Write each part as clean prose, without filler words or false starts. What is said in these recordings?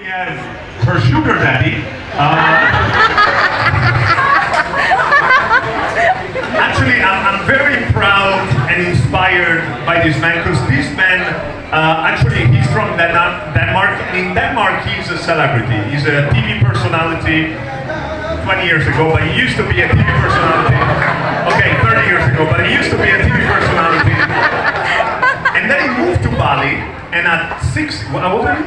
as her sugar daddy. Actually, I'm very proud and inspired by this man, because this man, actually, he's from Denmark. In Denmark, he's a celebrity. He's a TV personality 20 years ago, but he used to be a TV personality. Okay, 30 years ago, but he used to be a TV personality. And then he moved to Bali, and at 6, what old are you?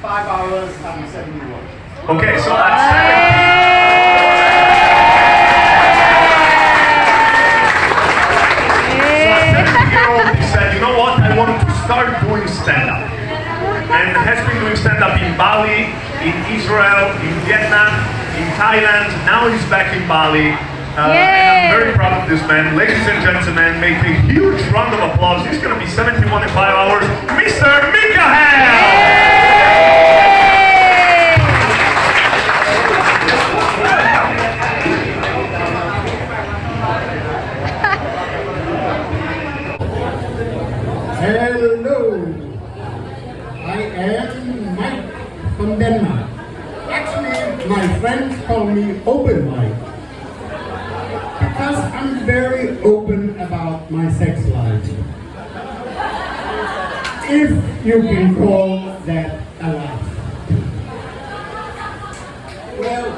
5 hours, I'm 71. Okay, so at 70. He said, you know what, I want to start doing stand-up. And has been doing stand-up in Bali, in Israel, in Vietnam, in Thailand. Now he's back in Bali. And I'm very proud of this man. Ladies and gentlemen, make a huge round of applause. He's going to be 71 in 5 hours, Mr. Mikael! Hello, I am Mike from Denmark. Actually, my friends call me Open Mike because I'm very open about my sex life. If you can call that a life. Well,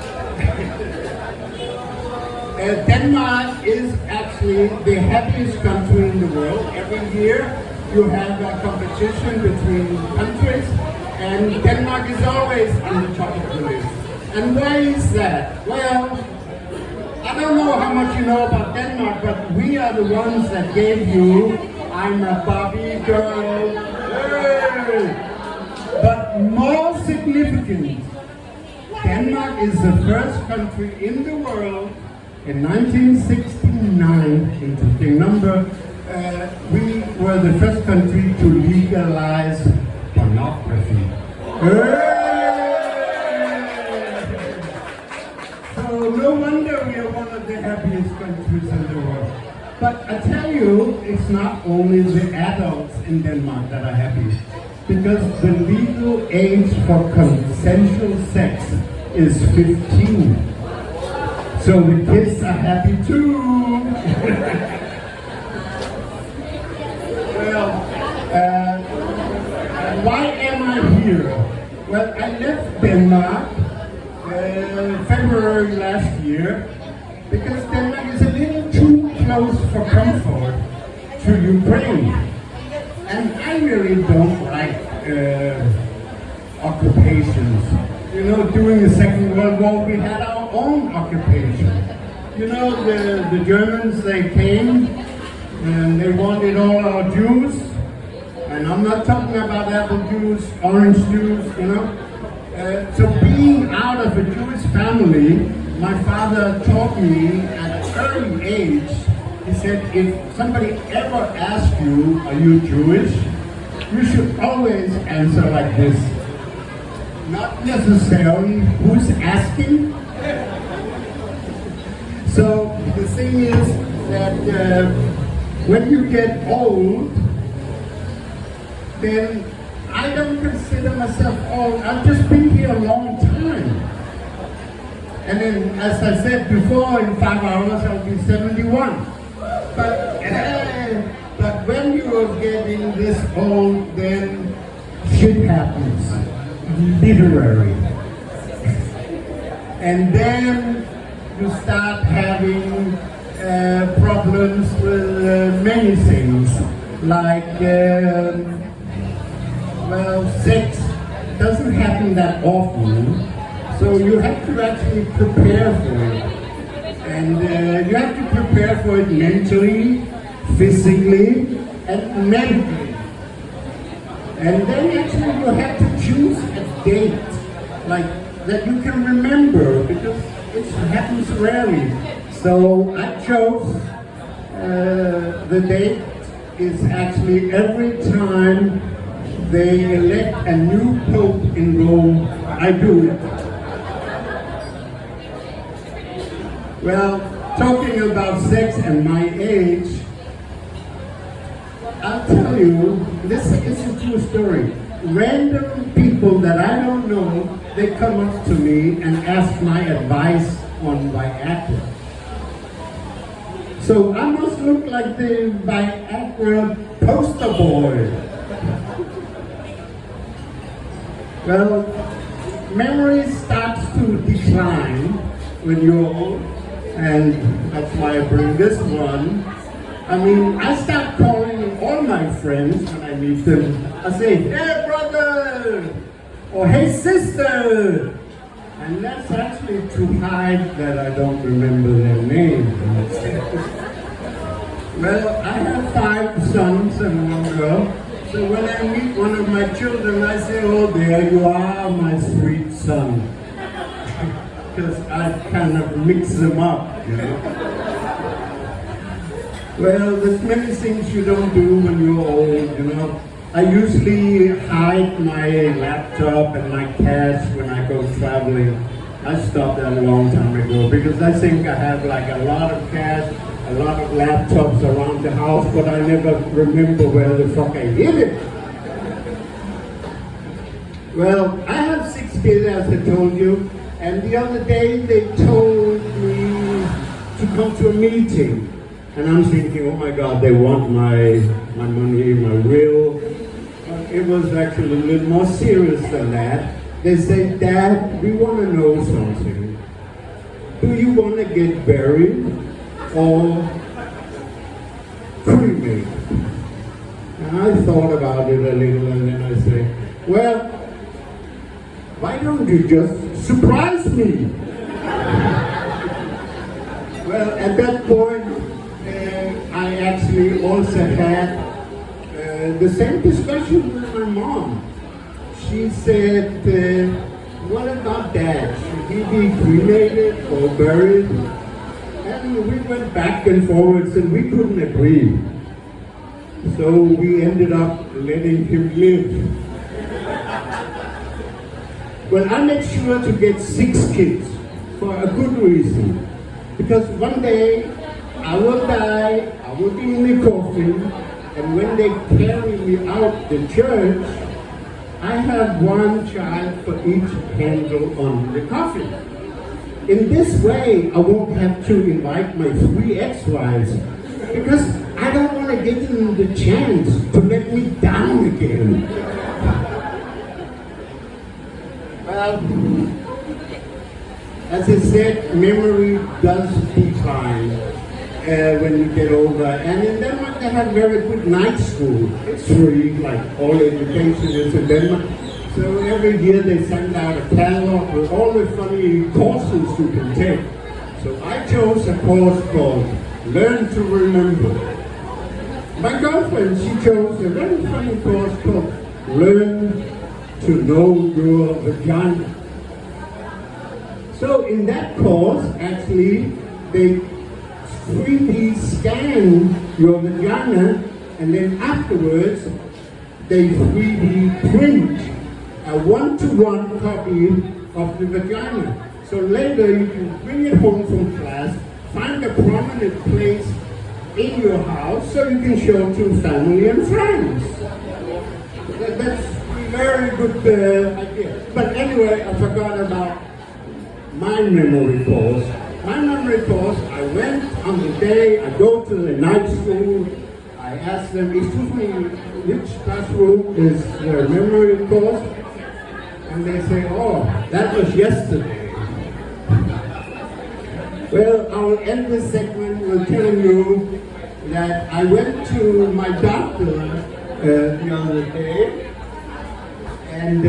Denmark is actually the happiest country in the world. Every year you have a competition between countries, and Denmark is always on the top of the list. And why is that? Well, I don't know how much you know about Denmark, but we are the ones that gave you I'm a Barbie girl. Hey! But more significant, Denmark is the first country in the world in 1969, interesting number, we were the first country to legalize pornography. So no wonder we are one of the happiest countries in the world. But I tell you, it's not only the adults in Denmark that are happy, because the legal age for consensual sex is 15. So the kids are happy too. Well, why am I here? Well, I left Denmark February last year because Denmark is a little too close for comfort to Ukraine. And I really don't like occupations. You know, during the Second World War, we had our own occupation. You know, the Germans, they came and they wanted all our Jews. And I'm not talking about apple juice, orange juice, you know. So being out of a Jewish family, my father taught me at an early age, he said, if somebody ever asks you, are you Jewish? You should always answer like this. Not necessarily who's asking. So the thing is that when you get old, then I don't consider myself old. I've just been here a long time. And then, as I said before, in 5 hours I'll be 71. But when you're getting this old, then shit happens. Literary. And then you start having problems with many things, like well, sex doesn't happen that often, so you have to actually prepare for it. And you have to prepare for it mentally, physically, and medically. And then actually you have to choose a date, like that you can remember, because it happens rarely. So I chose the date is actually every time they elect a new pope in Rome, I do it. Well, talking about sex and my age, I'll tell you, this is a true story. random people that I don't know, they come up to me and ask my advice on Viagra. So I must look like the Viagra poster boy. Well, memory starts to decline when you're old, and that's why I bring this one. I mean, I start calling all my friends when I meet them. I say, hey brother, or hey sister. And that's actually to hide that I don't remember their name. Well, I have 5 sons and 1 girl. So when I meet one of my children, I say, oh, there you are, my sweet son. Because I kind of mix them up, you know. Well, there's many things you don't do when you're old, you know. I usually hide my laptop and my cash when I go traveling. I stopped that a long time ago because I think I have like a lot of cash, a lot of laptops around the house, but I never remember where the fuck I hid it. Well, I have 6 kids, as I told you, and the other day they told me to come to a meeting. And I'm thinking, oh my God, they want my money, my will. It was actually a little more serious than that. They said, Dad, we want to know something. Do you want to get buried or cremated? And I thought about it a little and then I said, well, why don't you just surprise me? Well, at that point, I actually also had the same discussion with my mom. She said, what about Dad? Should he be cremated or buried? And we went back and forwards and we couldn't agree. So we ended up letting him live. Well, I made sure to get 6 kids for a good reason. Because one day I will die, I will be in the coffin, and when they carry me out the church, I have 1 child for each handle on the coffin. In this way, I won't have to invite my 3 ex-wives, because I don't want to give them the chance to let me down again. Well, as I said, memory does decline when you get older. And in Denmark, they have very good night school. It's free, like all education is in Denmark. So every year they send out a catalog with all the funny courses you can take. So I chose a course called Learn to Remember. My girlfriend, she chose a very funny course called Learn to Know Your Vagina. So in that course, actually, they 3D scan your vagina, and then afterwards, they 3D print a 1-to-1 copy of the vagina. So later, you can bring it home from class, find a prominent place in your house, so you can show to family and friends. That's a very good idea. But anyway, I forgot about my memory course. My memory course, I went on the day, I go to the night school, I ask them, excuse me, which classroom is their memory course? And they say, oh, that was yesterday. Well, I'll end this segment with telling you that I went to my doctor the other day, and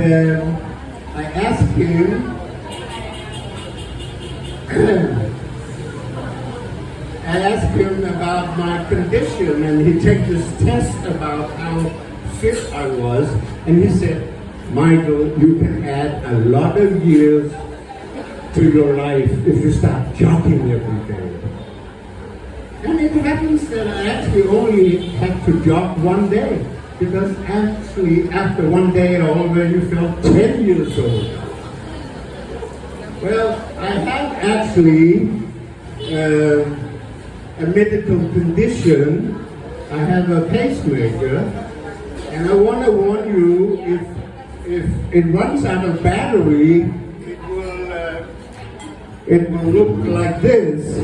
I asked him, about my condition, and he took this test about how fit I was, and he said, Michael, you can add a lot of years to your life if you start jogging every day. And it happens that I actually only had to jog 1 day, because actually after 1 day I already felt 10 years old. Well, I have actually a medical condition. I have a pacemaker, and I want to warn you, if if it runs out of battery, it will look like this.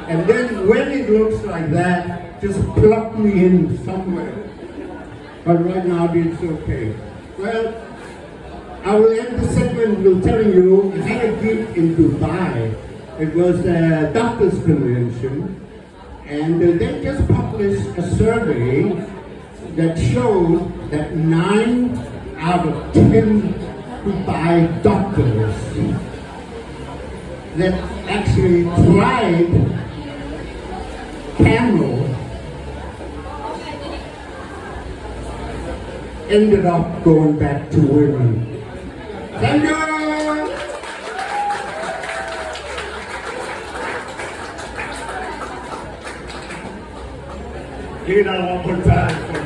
And then when it looks like that, just plug me in somewhere. But right now it's okay. Well, I will end the segment with telling you, I had a gig in Dubai. It was a doctor's convention. And they just published a survey that showed that 9 out of 10 Dubai doctors that actually tried camel ended up going back to women. Thank you! Give that one more time.